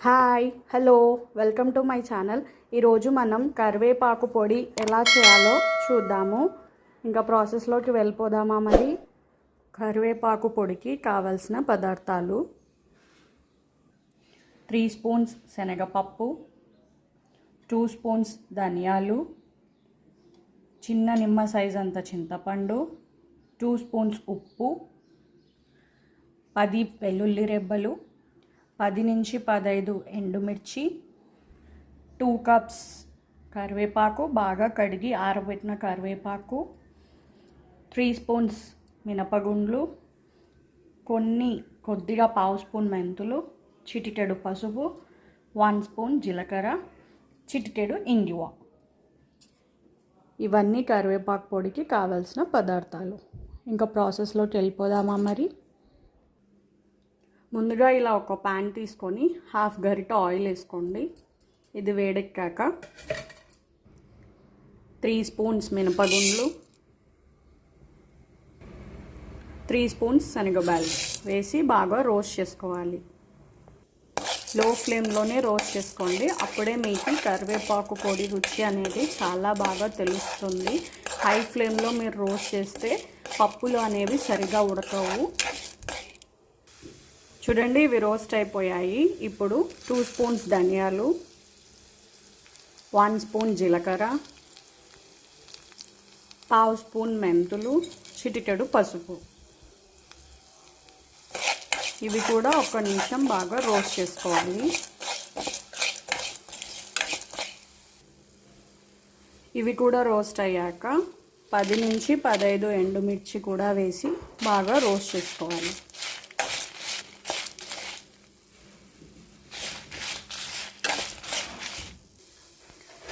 Hi hello welcome to my channel. ఈరోజు మనం కరివేపాకు పొడి ఎలా చేయాలో చూద్దాము. ఇంకా ప్రాసెస్లోకి వెళ్ళిపోదామా మరి. కరివేపాకు పొడికి కావలసిన పదార్థాలు: 3 స్పూన్స్ శనగపప్పు, 2 స్పూన్స్ ధనియాలు, చిన్న నిమ్మ సైజ్ అంత చింతపండు, 2 స్పూన్స్ ఉప్పు, 10 వెల్లుల్లి రెబ్బలు, 10 నుంచి 15 ఎండుమిర్చి, 2 కప్స్ కరివేపాకు, బాగా కడిగి ఆరబెట్టిన కరివేపాకు, 3 స్పూన్స్ మినపగుండ్లు, కొద్దిగా పావు స్పూన్ మెంతులు, చిటికెడు పసుపు, 1 స్పూన్ జీలకర్ర, చిటికెడు ఇంగువ. ఇవన్నీ కరివేపాకు పొడికి కావాల్సిన పదార్థాలు. ఇంకా ప్రాసెస్లోకి వెళ్ళిపోదామా మరి. ముందుగా ఇలా ఒక ప్యాన్ తీసుకొని హాఫ్ గరిట ఆయిల్ వేసుకోండి. ఇది వేడెక్కాక 3 స్పూన్స్ మినపగుండ్లు, 3 స్పూన్స్ శనగబాలు వేసి బాగా రోస్ట్ చేసుకోవాలి. లో ఫ్లేమ్లోనే రోస్ట్ చేసుకోండి, అప్పుడే మీకు కరివేపాకు పొడి రుచి అనేది చాలా బాగా తెలుస్తుంది. హై ఫ్లేమ్లో మీరు రోస్ట్ చేస్తే పప్పులు అనేవి సరిగా ఉడకవు. చూడండి, ఇవి రోస్ట్ అయిపోయాయి. ఇప్పుడు 2 స్పూన్స్ ధనియాలు, 1 స్పూన్ జీలకర్ర, పావు స్పూన్ మెంతులు, చిటికెడు పసుపు, ఇవి కూడా 1 నిమిషం బాగా రోస్ట్ చేసుకోవాలి. ఇవి కూడా రోస్ట్ అయ్యాక 10 నుంచి 15 ఎండుమిర్చి కూడా వేసి బాగా రోస్ట్ చేసుకోవాలి.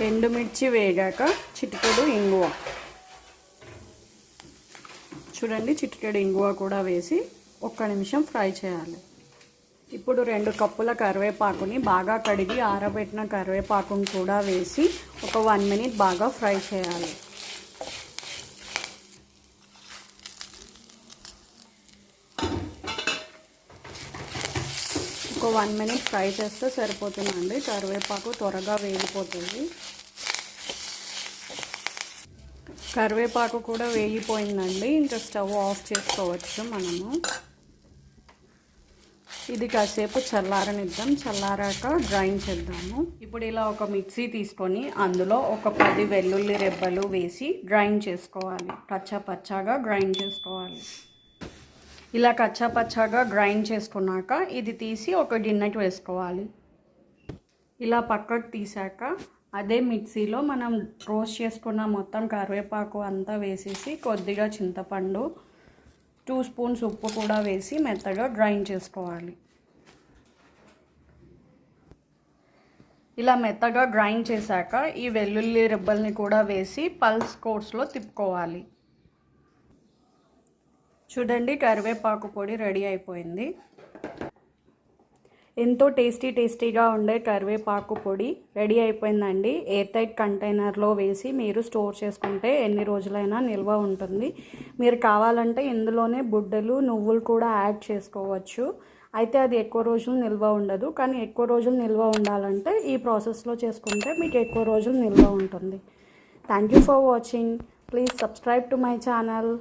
ఎండుమిర్చి వేగాక చిటికెడు ఇంగువ, చూడండి చిటికెడు ఇంగువ కూడా వేసి 1 నిమిషం ఫ్రై చేయాలి. ఇప్పుడు 2 కప్పుల కరివేపాకుని బాగా కడిగి ఆరబెట్టిన కరివేపాకుని కూడా వేసి ఒక 1 మినిట్ బాగా ఫ్రై చేయాలి. ఒక 1 మినిట్ ఫ్రై చేస్తే సరిపోతుందండి. కరివేపాకు త్వరగా వేగిపోతుంది. కరివేపాకు కూడా వేగిపోయిందండి. ఇంకా స్టవ్ ఆఫ్ చేసుకోవచ్చు మనము. ఇది కాసేపు చల్లారనిద్దాం. చల్లారాక గ్రైండ్ చేద్దాము. ఇప్పుడు ఇలా ఒక మిక్సీ తీసుకొని అందులో ఒక 10 వెల్లుల్లి రెబ్బలు వేసి గ్రైండ్ చేసుకోవాలి. పచ్చాగా గ్రైండ్ చేసుకోవాలి. ఇలా కచ్చాపచ్చాగా గ్రైండ్ చేసుకున్నాక ఇది తీసి ఒక గిన్నెకి వేసుకోవాలి. ఇలా పక్కకు తీసాక అదే మిక్సీలో మనం రోస్ట్ చేసుకున్న మొత్తం కరివేపాకు అంతా వేసేసి కొద్దిగా చింతపండు, 2 స్పూన్స్ ఉప్పు కూడా వేసి మెత్తగా గ్రైండ్ చేసుకోవాలి. ఇలా మెత్తగా గ్రైండ్ చేశాక ఈ వెల్లుల్లి రెబ్బల్ని కూడా వేసి పల్స్ కోర్స్లో తిప్పుకోవాలి. చూడండి, కరివేపాకు పొడి రెడీ అయిపోయింది. ఎంతో టేస్టీగా ఉండే కరివేపాకు పొడి రెడీ అయిపోయిందండి. ఎయిర్ టైట్ కంటైనర్లో వేసి మీరు స్టోర్ చేసుకుంటే ఎన్ని రోజులైనా నిల్వ ఉంటుంది. మీరు కావాలంటే ఇందులోనే బుడ్డలు, నువ్వులు కూడా యాడ్ చేసుకోవచ్చు. అయితే అది ఎక్కువ రోజులు నిల్వ ఉండదు. కానీ ఎక్కువ రోజులు నిల్వ ఉండాలంటే ఈ ప్రాసెస్లో చేసుకుంటే మీకు ఎక్కువ రోజులు నిల్వ ఉంటుంది. Thank you for watching. Please subscribe to my channel.